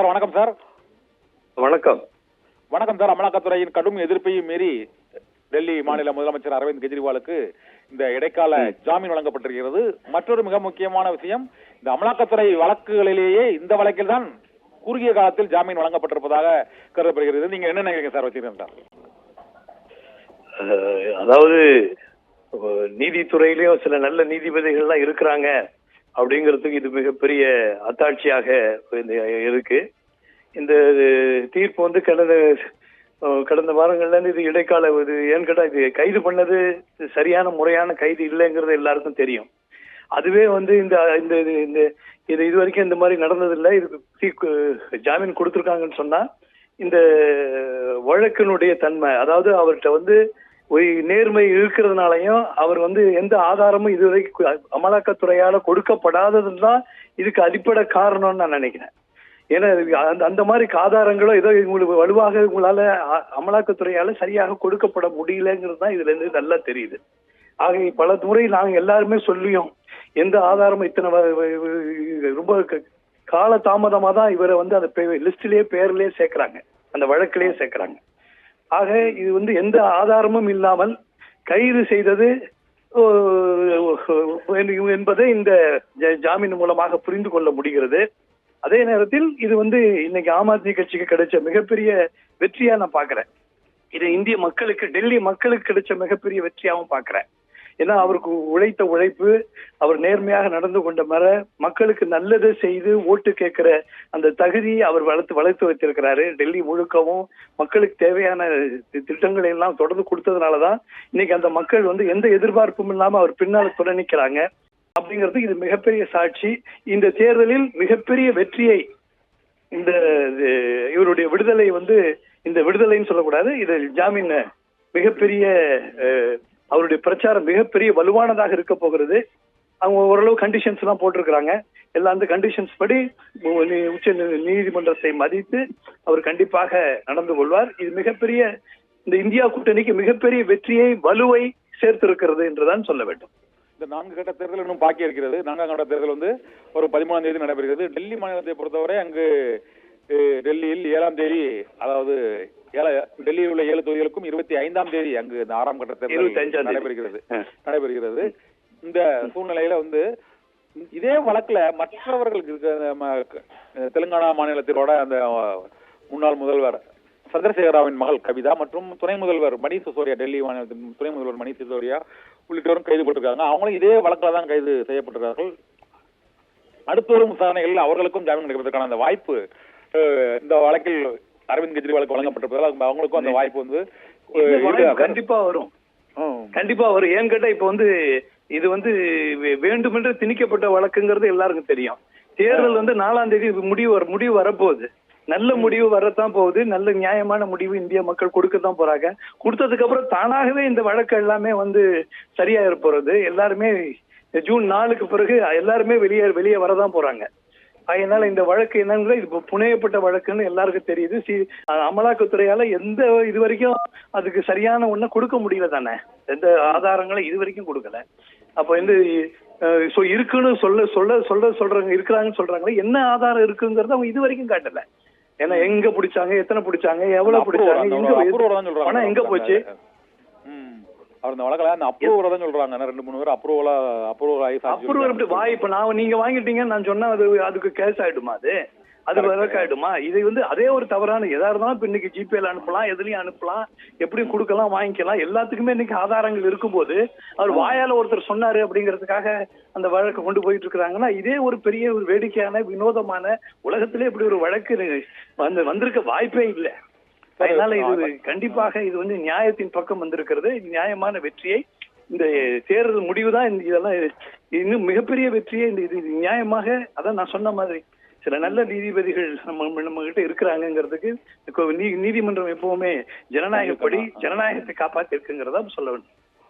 Sir வணக்கம் sir. வணக்கம். வணக்கம் சார். அமலாக்கத்துறையின் கடும் எதிர்ப்பையும் மீறி டெல்லி மாநில முதலமைச்சர் அரவிந்த் கெஜ்ரிவாலுக்கு இந்த இடைக்கால ஜாமீன் வழங்கப்பட்டிருக்கிறது. மற்றொரு மிக முக்கியமான விஷயம், இந்த அமலாக்கத்துறை வழக்குகளிலேயே இந்த வழக்கில் தான் குறுகிய காலத்தில் ஜாமீன் வழங்கப்பட்டிருப்பதாக கருதப்படுகிறது. நீங்க என்ன நினைக்கிறீங்க சார்? வச்சிருக்கேன். அதாவது நீதித்துறையிலயும் சில நல்ல நீதிபதிகள்லாம் இருக்கிறாங்க அப்படிங்கிறதுக்கு இது மிகப்பெரிய அத்தாட்சியாக இருக்கு. இந்த தீர்ப்பு வந்து கடந்த வாரங்கள்ல இருந்து இது இடைக்கால ஏன்னு கேட்டா இது கைது பண்ணது சரியான முறையான கைது இல்லைங்கிறது எல்லாருக்கும் தெரியும். அதுவே வந்து இது வரைக்கும் இந்த மாதிரி நடந்ததில்லை. இதுக்கு ஜாமீன் கொடுத்துருக்காங்கன்னு சொன்னா இந்த வழக்கினுடைய தன்மை, அதாவது அவர்கிட்ட வந்து ஒரு நேர்மை இருக்கிறதுனாலையும் அவர் வந்து எந்த ஆதாரமும் இதுவரைக்கும் அமலாக்கத்துறையால கொடுக்கப்படாததுதான் இதுக்கு அடிப்படை காரணம்னு நான் நினைக்கிறேன். ஏன்னா அந்த மாதிரி ஆதாரங்களோ ஏதோ உங்களுக்கு வலுவாக உங்களால அமலாக்கத்துறையால சரியாக கொடுக்கப்பட முடியலங்கிறது தான் இதுல இருந்து நல்லா தெரியுது. ஆக பல முறை நாங்க எல்லாருமே சொல்லியும் எந்த ஆதாரமும் இத்தனை ரொம்ப கால தாமதமா தான் இவரை வந்து அந்த லிஸ்ட்லயே பேர்லயே சேர்க்கிறாங்க, அந்த வழக்கிலேயே சேர்க்கிறாங்க. ஆக இது வந்து எந்த ஆதாரமும் இல்லாமல் கைது செய்தது என்பதை இந்த ஜாமீன் மூலமாக புரிந்து கொள்ள முடிகிறது. அதே நேரத்தில் இது வந்து இன்னைக்கு ஆம் ஆத்மி கட்சிக்கு கிடைச்ச மிகப்பெரிய வெற்றியா நான் பாக்குறேன். இது இந்திய மக்களுக்கு, டெல்லி மக்களுக்கு கிடைச்ச மிகப்பெரிய வெற்றியாவும் பாக்குறேன். ஏன்னா அவருக்கு உழைத்த உழைப்பு, அவர் நேர்மையாக நடந்து கொண்ட மக்களுக்கு நல்லதை செய்து ஓட்டு கேட்கிற அந்த தகுதியை அவர் வளர்த்து வைத்திருக்கிறாரு. டெல்லி முழுக்கவும் மக்களுக்கு தேவையான திட்டங்களை எல்லாம் தொடர்ந்து கொடுத்ததுனாலதான் இன்னைக்கு அந்த மக்கள் வந்து எந்த எதிர்பார்ப்பும் இல்லாம அவர் பின்னால துணை நிற்கிறாங்க அப்படிங்கிறது இது மிகப்பெரிய சாட்சி. இந்த தேர்தலில் மிகப்பெரிய வெற்றியை இந்த இவருடைய விடுதலை வந்து, இந்த விடுதலைன்னு சொல்லக்கூடாது, இது ஜாமீன் மிகப்பெரிய அவருடைய பிரச்சாரம் மிகப்பெரிய வலுவானதாக இருக்க போகிறது. அவங்க ஓரளவு கண்டிஷன்ஸ் எல்லாம் போட்டிருக்கிறாங்க. எல்லாம் அந்த கண்டிஷன்ஸ் படி உச்ச நீதிமன்றத்தை மதித்து அவர் கண்டிப்பாக நடந்து கொள்வார். இது மிகப்பெரிய இந்த இந்தியா கூட்டணிக்கு மிகப்பெரிய வெற்றியை, வலுவை சேர்த்திருக்கிறது என்றுதான் சொல்ல வேண்டும். இந்த 4 கட்ட தேர்தல் இன்னும் பாக்கி இருக்கிறது. 4ஆம் கட்ட தேர்தல் வந்து ஒரு 13ஆம் தேதி நடைபெறுகிறது. டெல்லி மாநிலத்தை பொறுத்தவரை அங்கு டெல்லியில் 7ஆம் தேதி, அதாவது டெல்லியில் உள்ள 7 தொகுதிகளுக்கும் 25ஆம் தேதி அங்கு இந்த 6ஆம் கட்ட தேர்தல் நடைபெறுகிறது. இந்த சூழ்நிலையில வந்து இதே வழக்குல மற்றவர்களுக்கு தெலுங்கானா மாநிலத்திலோட அந்த முன்னாள் முதல்வர் சந்திரசேகராவின் மகள் கவிதா மற்றும் துணை முதல்வர் மணீஷ் சிசோடியா, டெல்லி மாநிலத்தின் துணை முதல்வர் மணீஷ் சிசோடியா உள்ளிட்டோரும் கைது போட்டிருக்காங்க. அவங்களும் இதே வழக்கில் தான் கைது செய்யப்பட்டிருக்கார்கள். அடுத்த ஒரு விசாரணைகள் அவர்களுக்கும் ஜாமீன் கிடைப்பதற்கான அந்த வாய்ப்பு இந்த வழக்கில் அரவிந்த் கெஜ்ரிவாலுக்கு வழங்கப்பட்டிருப்பதால் அவங்களுக்கும் அந்த வாய்ப்பு வந்து கண்டிப்பா வரும். ஏன்னு கேட்டா இப்ப வந்து இது வந்து வேண்டுமென்று திணிக்கப்பட்ட வழக்குங்கிறது எல்லாருக்கும் தெரியும். தேர்தல் வந்து 4ஆம் தேதி முடிவு வரப்போகுது. நல்ல முடிவு வரத்தான் போகுது. நல்ல நியாயமான முடிவு இந்திய மக்கள் கொடுக்கத்தான் போறாங்க. கொடுத்ததுக்கு அப்புறம் தானாகவே இந்த வழக்கு எல்லாமே வந்து சரியா இருப்பது. எல்லாருமே ஜூன் 4க்கு பிறகு எல்லாருமே வெளியே வரதான் போறாங்க. அதனால இந்த வழக்கு என்னங்கிற இது புனையப்பட்ட வழக்குன்னு எல்லாருக்கும் தெரியுது. அமலாக்கத்துறையால எந்த இது வரைக்கும் அதுக்கு சரியான ஒண்ணு கொடுக்க முடியல தானே, எந்த ஆதாரங்களை இது வரைக்கும் கொடுக்கல. அப்ப வந்து இருக்குன்னு சொல்றாங்க, இருக்கிறாங்கன்னு சொல்றாங்களே, என்ன ஆதாரம் இருக்குங்கிறது அவங்க இது வரைக்கும் காட்டல. ஏன்னா எங்க பிடிச்சாங்க, எத்தனை பிடிச்சாங்க, எவ்வளவு பிடிச்சாங்க, பணம் எங்க போச்சு, அவர் இந்த வழக்கில் அந்த அப்ரூவர் தான் சொல்றாங்க. 2-3 பேர் அப்ரூவல் இப்ப நீங்க வாங்கிட்டீங்கன்னு நான் சொன்னா அதுக்கு கேஸ் ஆயிடுமா? அது வழக்கு ஆயிடுமா? இது வந்து அதே ஒரு தவறான எதா இருந்தாலும் இப்ப இன்னைக்கு ஜிபேல அனுப்பலாம், எதுலயும் அனுப்பலாம், எப்படியும் கொடுக்கலாம், வாங்கிக்கலாம். எல்லாத்துக்குமே இன்னைக்கு ஆதாரங்கள் இருக்கும்போது அவர் வாயால ஒருத்தர் சொன்னாரு அப்படிங்கிறதுக்காக அந்த வழக்கை கொண்டு போயிட்டு இருக்கிறாங்கன்னா இதே ஒரு பெரிய ஒரு வேடிக்கையான வினோதமான, உலகத்திலே இப்படி ஒரு வழக்கு வந்திருக்க வாய்ப்பே இல்லை. அதனால இது கண்டிப்பாக இது வந்து நியாயத்தின் பக்கம் வந்திருக்கிறது. நியாயமான வெற்றியை, இந்த தேர்தல் முடிவுதான் இதெல்லாம் இன்னும் மிகப்பெரிய வெற்றியை இது நியாயமாக, அதான் நான் சொன்ன மாதிரி சில நல்ல நீதிபதிகள் நம்ம கிட்ட இருக்கிறாங்கிறதுக்கு நீதிமன்றம் எப்பவுமே ஜனநாயகப்படி ஜனநாயகத்தை காப்பாத்தி இருக்குங்கிறதா சொல்ல வேண்டும்.